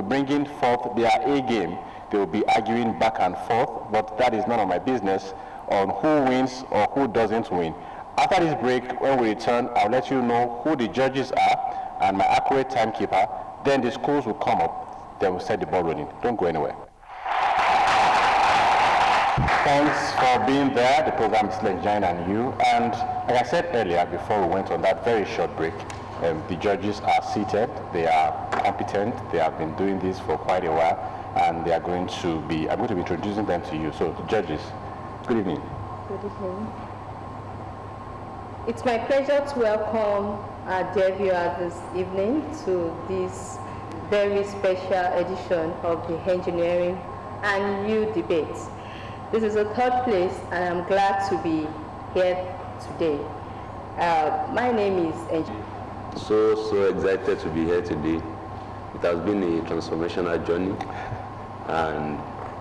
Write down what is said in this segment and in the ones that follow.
bringing forth their A game. They will be arguing back and forth, but that is none of my business on who wins or who doesn't win. After this break, when we return, I'll let you know who the judges are and my accurate timekeeper. Then the schools will come up. Then we'll set the ball rolling. Don't go anywhere. Thanks for being there. The program is Engineering and You. And like I said earlier, before we went on that very short break, the judges are seated. They are competent. They have been doing this for quite a while, and they are going to be. I'm going to be introducing them to you. So, judges, good evening. Good evening. It's my pleasure to welcome our dear viewers this evening to this very special edition of the Engineering and You debate. This is the third place, and I'm glad to be here today. My name is Engineer. So excited to be here today. It has been a transformational journey, and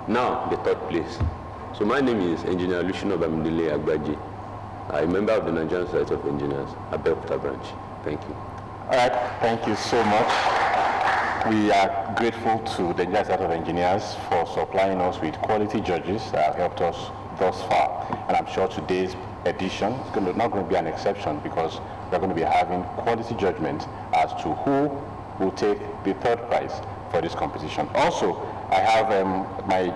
now the third place. So my name is Engineer Luciano Bamidele Agbaji, a member of the Nigerian Society of Engineers, Abeokuta branch. Thank you. All right, thank you so much. We are grateful to the Nigerian Society of Engineers for supplying us with quality judges that have helped us thus far. And I'm sure today's edition is not going to be an exception, because we're going to be having quality judgment as to who will take the third prize for this competition. Also, I have my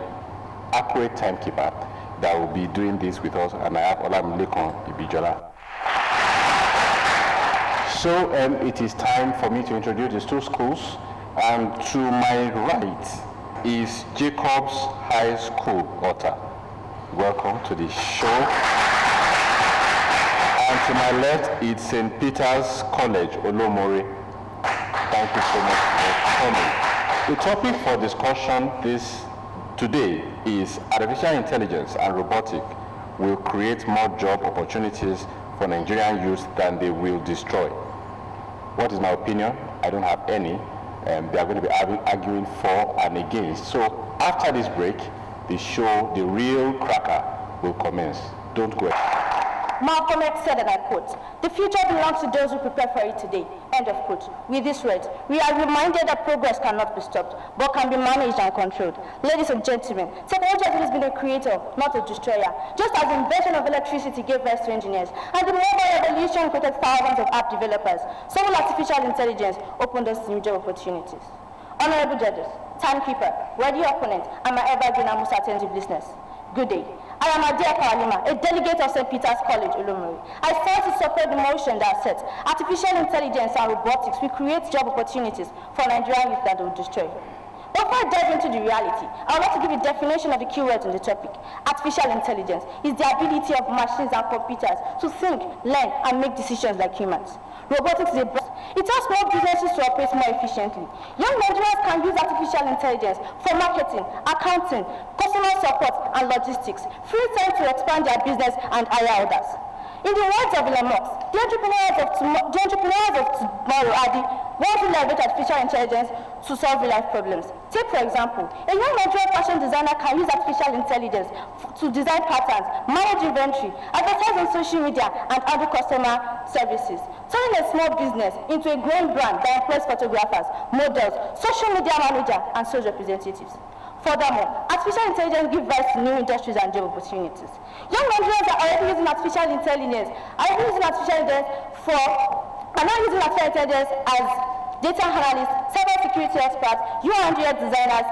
accurate timekeeper that will be doing this with us, and I have Olamilekon Ibijola. So it is time for me to introduce these two schools. And to my right is Jacobs High School, Ota. Welcome to the show. And to my left, it's St. Peter's College, Olomore. Thank you so much for coming. The topic for discussion today is artificial intelligence and robotics will create more job opportunities for Nigerian youth than they will destroy. What is my opinion? I don't have any. They are going to be arguing for and against. So after this break, the show, the real cracker, will commence. Don't go. Malcolm X said, and I quote, "The future belongs to those who prepare for it today." End of quote. With this words, we are reminded that progress cannot be stopped, but can be managed and controlled. Ladies and gentlemen, technology has been a creator, not a destroyer. Just as the invention of electricity gave rise to engineers, and the mobile revolution created thousands of app developers, so will artificial intelligence open us to new job opportunities. Honorable judges, timekeeper, worthy opponent, and my evergreen and most attentive listeners, good day. I am Adia Kalima, a delegate of St. Peter's College, Olomori. I stand to support the motion that says artificial intelligence and robotics will create job opportunities for Nigerian youth that will destroy. Before I dive into the reality, I would like to give a definition of the keywords in the topic. Artificial intelligence is the ability of machines and computers to think, learn, and make decisions like humans. Robotics is it helps small businesses to operate more efficiently. Young Nigerians can use artificial intelligence for marketing, accounting, customer support, and logistics, free time to expand their business and hire others. In the words of Elon Musk, the entrepreneurs of tomorrow are the ones who leverage artificial intelligence to solve real-life problems. Take, for example, a young Nigerian fashion designer can use artificial intelligence to design patterns, manage inventory, advertise on social media, and handle customer services, turning a small business into a growing brand that employs photographers, models, social media managers, and sales representatives. Furthermore, artificial intelligence gives rise to new industries and job opportunities. Young Nigerians are already using artificial intelligence, as data analysts, cybersecurity experts, UI and UX designers,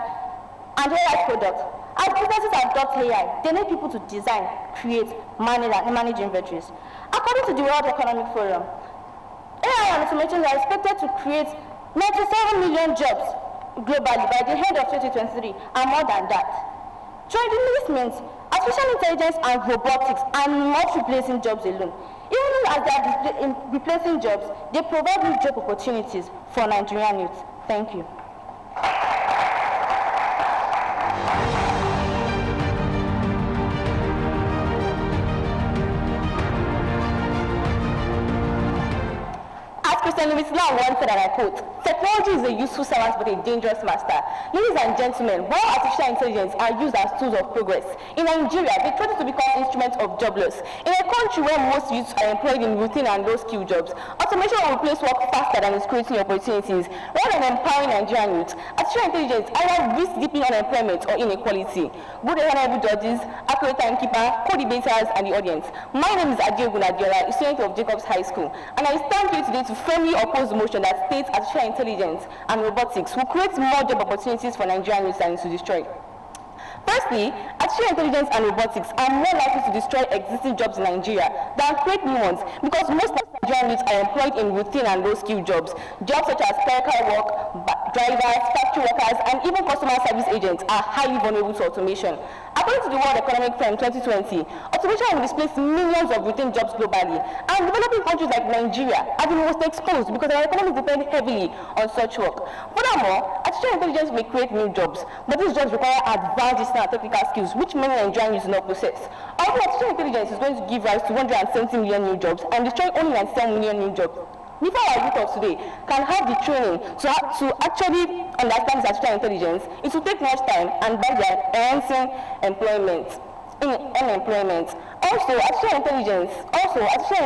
and AI products. As businesses adopt AI, they need people to design, create, manage inventories. According to the World Economic Forum, AI and automation are expected to create 97 million jobs globally by the end of 2023, and more than that. Joining this means artificial intelligence and robotics are not replacing jobs alone. Even as they are replacing jobs, they provide new job opportunities for Nigerian youth. Thank you. Christian Louis now once said, and I quote, "Technology is a useful servant but a dangerous master." Ladies and gentlemen, while artificial intelligence are used as tools of progress, in Nigeria, they try to become instruments of job loss. In a country where most youths are employed in routine and low-skill jobs, automation will replace work faster than it's creating opportunities. Rather than empowering Nigerian youth, artificial intelligence either risks deepening unemployment or inequality. Good and honorable judges, accurate timekeeper, co-debaters, and the audience. My name is Adiogun Adiola, a student of Jacobs High School, and I stand here today to firmly oppose the motion that states artificial intelligence and robotics will create more job opportunities for Nigerian youth than to destroy. Firstly, artificial intelligence and robotics are more likely to destroy existing jobs in Nigeria than create new ones, because most Nigerian youths are employed in routine and low-skill jobs. Jobs such as clerical work, drivers, factory workers, and even customer service agents are highly vulnerable to automation. According to the World Economic Forum 2020, automation will displace millions of routine jobs globally, and developing countries like Nigeria are the most exposed because our economies depend heavily on such work. Furthermore, artificial intelligence may create new jobs, but these jobs require advanced and technical skills, which many Nigerian youths do not possess. Although artificial intelligence is going to give rise to 170 million new jobs and destroy only 97 million new jobs, before our youth of today can have the training to actually understand artificial intelligence, it will take much time, and by their enhancing unemployment. Also, artificial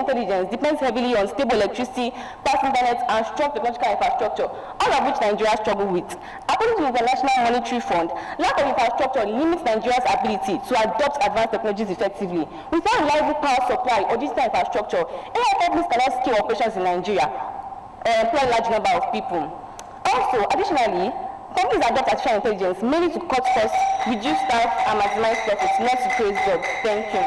intelligence depends heavily on stable electricity, fast internet, and strong technological infrastructure, all of which Nigeria struggle with. According to the International Monetary Fund, lack of infrastructure limits Nigeria's ability to adopt advanced technologies effectively. Without reliable power supply or digital infrastructure, AI companies cannot scale operations in Nigeria or employ a large number of people. Also, additionally, companies adopt artificial intelligence mainly to cut costs, reduce staff, and maximize profits, not to create jobs. Thank you.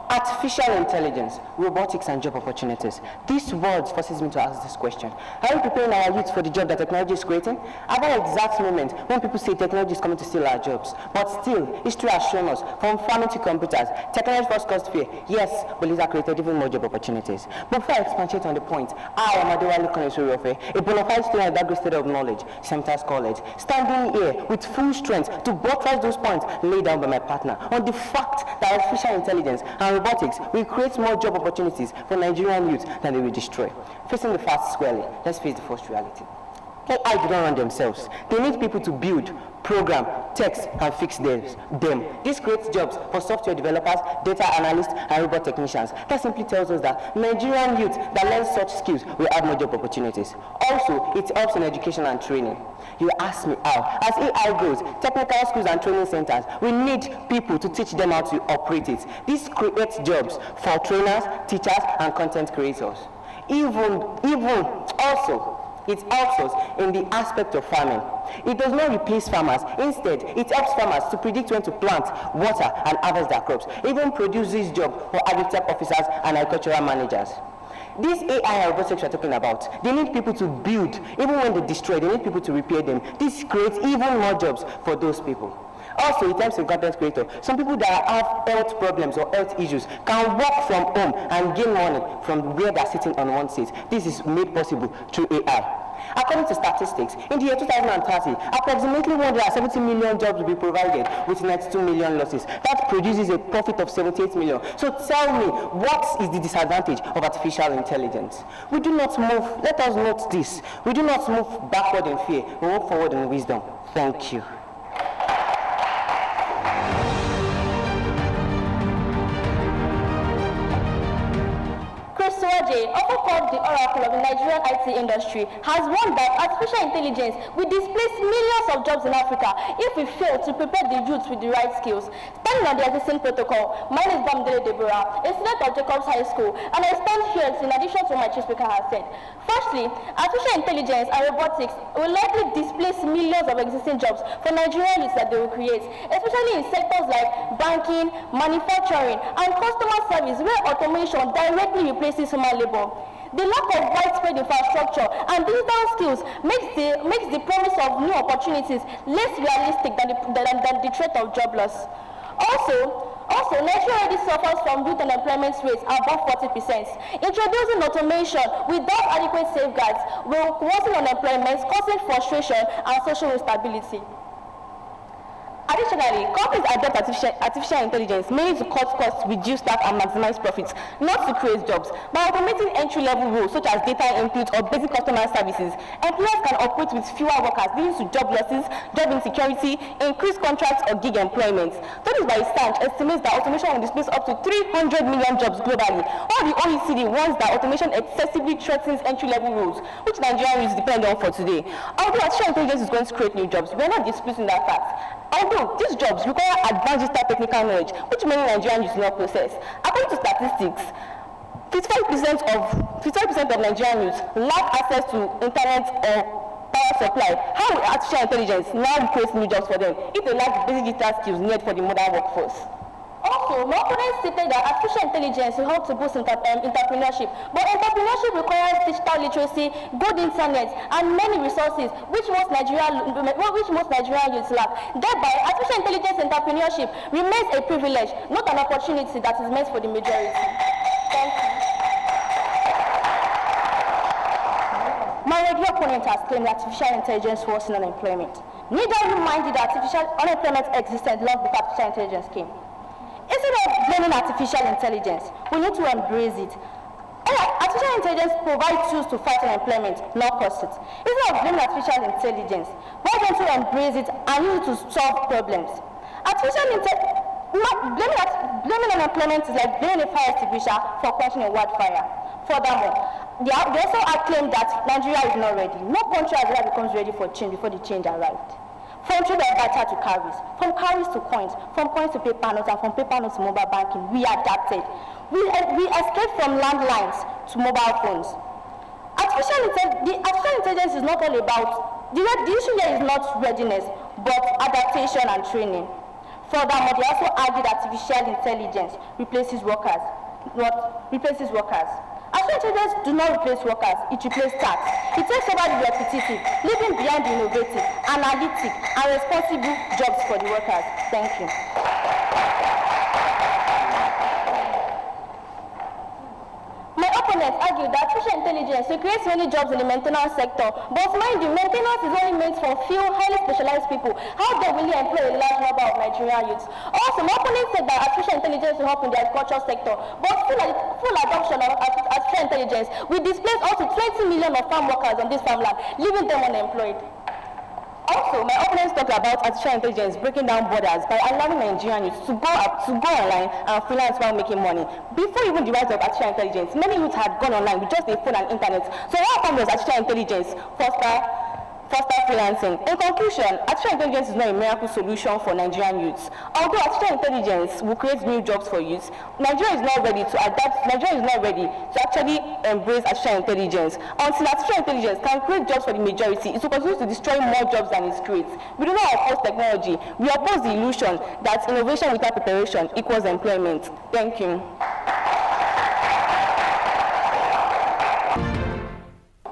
Artificial intelligence, robotics, and job opportunities. These words forces me to ask this question. Are we preparing our youth for the job that technology is creating? At that exact moment when people say technology is coming to steal our jobs, but still, history has shown us, from farming to computers, technology first caused fear, yes, but it has created even more job opportunities. But before I expatiate on the point, I am Adewale Konesoriofe, a bona fide student at that great state of knowledge, Semtas College, standing here with full strength to buttress those points laid down by my partner on the fact that artificial intelligence and robotics will create more job opportunities for Nigerian youth than they will destroy. Facing the facts squarely, let's face the first reality. AI do not run themselves. They need people to build, program, text, and fix them. This creates jobs for software developers, data analysts, and robot technicians. That simply tells us that Nigerian youth that learn such skills will have more job opportunities. Also, it helps in education and training. You ask me how. As AI grows, technical schools and training centers, we need people to teach them how to operate it. This creates jobs for trainers, teachers, and content creators. Even also, it helps us in the aspect of farming. It does not replace farmers. Instead, it helps farmers to predict when to plant, water, and harvest their crops. It even produces jobs for agri-tech officers and agricultural managers. These AI and robotics we're talking about, they need people to build. Even when they destroy, they need people to repair them. This creates even more jobs for those people. Also, in terms of content creator, some people that have health problems or health issues can work from home and gain money from where they're sitting on one seat. This is made possible through AI. According to statistics, in the year 2030, approximately 170 million jobs will be provided with 92 million losses. That produces a profit of 78 million. So tell me, what is the disadvantage of artificial intelligence? We do not move, let us note this, we do not move backward in fear, we move forward in wisdom. Thank you. Often called the oracle of the Nigerian IT industry, has warned that artificial intelligence will displace millions of jobs in Africa if we fail to prepare the youth with the right skills. Standing on the existing protocol, my name is Bamidele Deborah, a student of Jacobs High School, and I stand here in addition to what my chief speaker has said. Firstly, artificial intelligence and robotics will likely displace millions of existing jobs for Nigerian youths that they will create, especially in sectors like banking, manufacturing, and customer service, where automation directly replaces human labor. The lack of widespread infrastructure and digital skills makes the promise of new opportunities less realistic than the threat of job loss. Also, Nigeria already suffers from youth unemployment rates above 40%. Introducing automation without adequate safeguards will worsen unemployment, causing frustration and social instability. Additionally, companies adopt artificial intelligence mainly to cut costs, reduce staff, and maximize profits, not to create jobs. By automating entry-level roles such as data input or basic customer services, employers can operate with fewer workers, leading to job losses, job insecurity, increased contracts, or gig employment. Studies by Stanch estimates that automation will displace up to 300 million jobs globally. All the OECD warns that automation excessively threatens entry-level roles, which Nigerians depend on for today. Although artificial intelligence is going to create new jobs, we are not disputing that fact. Although these jobs require advanced digital technical knowledge, which many Nigerians do not possess. According to statistics, 55% of Nigerian youth lack access to internet or power supply. How will artificial intelligence now create new jobs for them if they lack the basic digital skills needed for the modern workforce? Also, my opponents stated that artificial intelligence will help to boost entrepreneurship, but entrepreneurship requires digital literacy, good internet, and many resources, which most Nigerian youths lack. Thereby, artificial intelligence entrepreneurship remains a privilege, not an opportunity that is meant for the majority. Thank you. My regular opponent has claimed that artificial intelligence worsens unemployment. Need I remind you that artificial unemployment existed long before artificial intelligence came? Instead of blaming artificial intelligence, we need to embrace it. Artificial intelligence provides tools to fight unemployment, not cause it. Instead of blaming artificial intelligence, why don't we embrace it and use it to solve problems? Blaming unemployment is like blaming a fire extinguisher for quenching a wildfire. Furthermore, they also claim that Nigeria is not ready. No country as ever becomes ready for change before the change arrived. From trade of data to carries, from carries to coins, from coins to paper notes, and from paper notes to mobile banking, we adapted. We escaped from landlines to mobile phones. Artificial intelligence is not all about, the issue here is not readiness, but adaptation and training. Furthermore, they also argue that artificial intelligence replaces workers. Artificial intelligence do not replace workers, it replaces tasks. It takes over the repetitive, leaving behind the innovative, analytic, and responsible jobs for the workers. Thank you. My opponents argue that artificial intelligence will create many jobs in the maintenance sector, but mind you, maintenance is only meant for few highly specialized people. How they really employ a large number of Nigerian youths? Also, my opponents said that artificial intelligence will help in the agricultural sector, but full adoption of artificial intelligence will displace up to 20 million of farm workers on this farmland, leaving them unemployed. Also, my opponents talked about artificial intelligence breaking down borders by allowing Nigerian youths to go online and freelance while making money. Before even the rise of artificial intelligence, many youths had gone online with just a phone and internet. So how come does artificial intelligence foster freelancing? In conclusion, artificial intelligence is not a miracle solution for Nigerian youths. Although artificial intelligence will create new jobs for youths, Nigeria is not ready to adapt. Nigeria is not ready to actually embrace artificial intelligence. Until artificial intelligence can create jobs for the majority, it will continue to destroy more jobs than it creates. We do not oppose technology. We oppose the illusion that innovation without preparation equals employment. Thank you.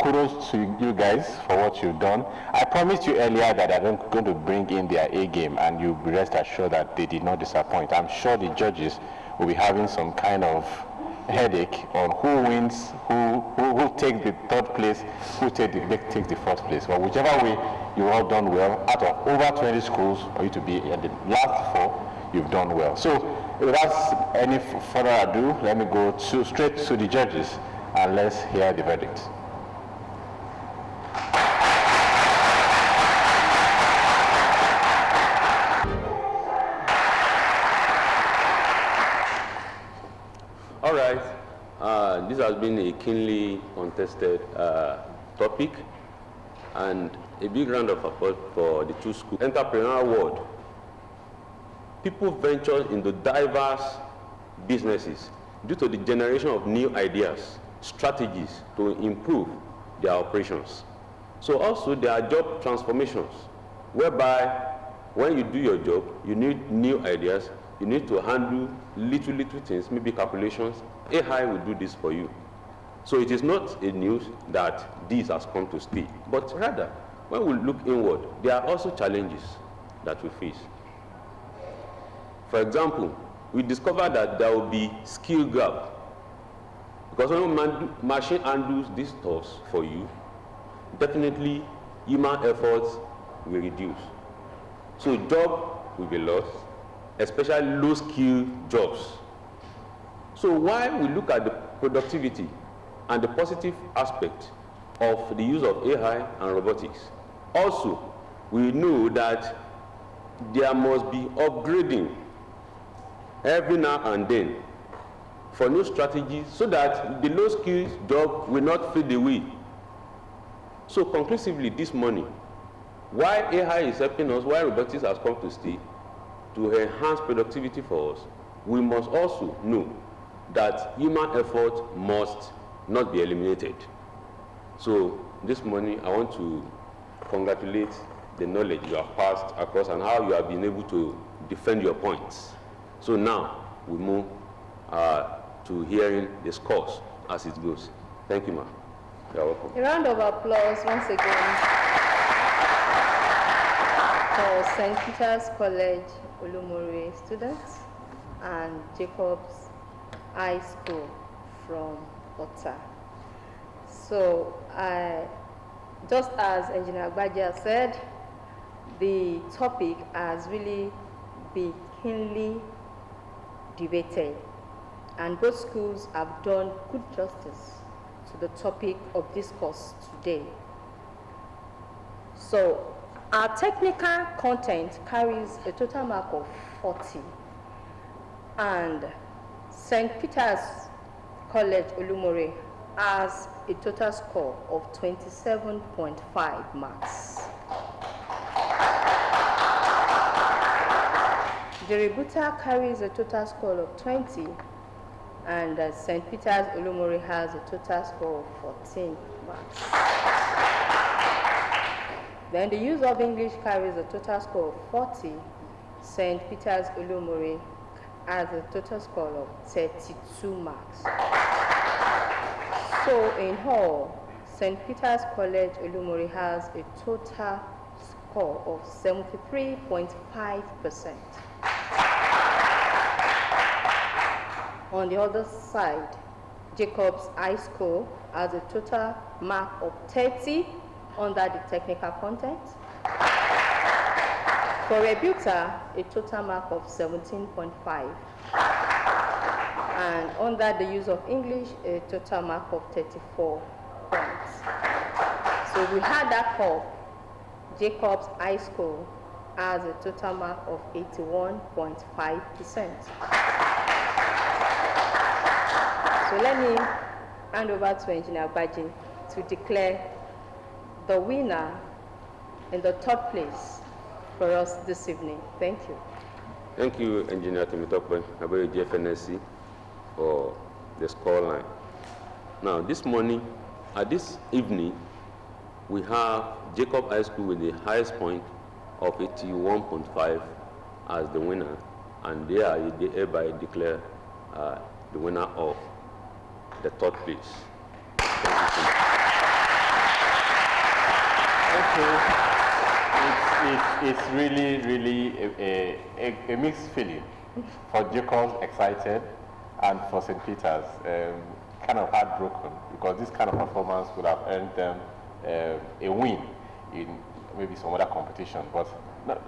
Kudos to you guys for what you've done. I promised you earlier that I'm going to bring in their A game, and you rest assured that they did not disappoint. I'm sure the judges will be having some kind of headache on who wins, who takes the third place, who takes the fourth place. But whichever way, you've all done well. Out of over 20 schools, for you to be in the last 4, you've done well. So without any further ado, let me go straight to the judges, and let's hear the verdict. All right, this has been a keenly contested topic, and a big round of applause for the two schools. Entrepreneurial world, people venture into diverse businesses due to the generation of new ideas, strategies to improve their operations. So also there are job transformations, whereby when you do your job, you need new ideas. You need to handle little things, maybe calculations. AI will do this for you. So it is not a news that this has come to stay, but rather, when we look inward, there are also challenges that we face. For example, we discovered that there will be skill gap, because when machine handles these tasks for you, definitely human efforts will reduce. So job will be lost, especially low-skill jobs. So while we look at the productivity and the positive aspect of the use of AI and robotics, also we know that there must be upgrading every now and then for new strategies so that the low-skill job will not fade away. So conclusively this morning, while AI is helping us, while robotics has come to stay to enhance productivity for us, we must also know that human effort must not be eliminated. So this morning I want to congratulate the knowledge you have passed across and how you have been able to defend your points. So now we move to hearing the scores as it goes. Thank you, ma'am. You're welcome. A round of applause once again for St. Peter's College Olumore students and Jacob's High School from Ota. So just as Engineer Agbaja said, the topic has really been keenly debated, and both schools have done good justice to the topic of discourse today. So our technical content carries a total mark of 40, and St. Peter's College Olumore has a total score of 27.5 marks. Jeributa carries a total score of 20, and St. Peter's Olumore has a total score of 14 marks. Then the use of English carries a total score of 40. St. Peter's Olumore has a total score of 32 marks. So in all, St. Peter's College Olumore has a total score of 73.5%. On the other side, Jacob's High School has a total mark of 30 under the technical content. For Rebuta, a total mark of 17.5. And under the use of English, a total mark of 34 points. So we had that up. Jacob's High School has a total mark of 81.5%. So let me hand over to Engineer Baji to declare the winner in the third place for us this evening. Thank you. Thank you, Engineer Timitokwe, about GFNSC, for the score line. Now, this morning, this evening, we have Jacob High School with the highest point of 81.5 as the winner, and they hereby declare the winner of the third place. Thank you. It's really, really a mixed feeling. For Jacobs, excited, and for St. Peter's, kind of heartbroken, because this kind of performance would have earned them a win in maybe some other competition. But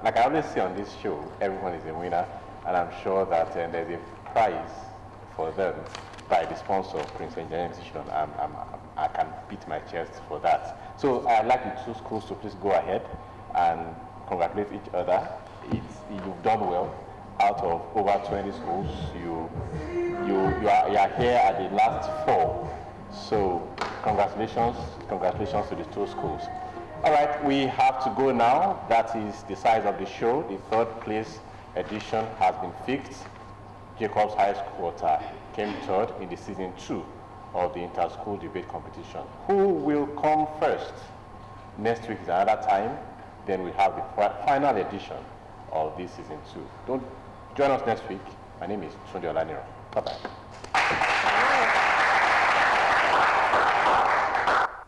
like I always say on this show, everyone is a winner, and I'm sure that there's a prize for them by the sponsor of Prince Engineering Institution. I can beat my chest for that. So I'd like the two schools to please go ahead and congratulate each other. You've done well. Out of over 20 schools, you are here at the last 4. So congratulations to the two schools. All right, we have to go now. That is the size of the show. The third place edition has been fixed. Jacobs High School came third in the season 2 of the inter-school debate competition. Who will come first? Next week is another time. Then we have the final edition of this season 2. Don't join us next week. My name is Tunde Olaniro. Bye-bye.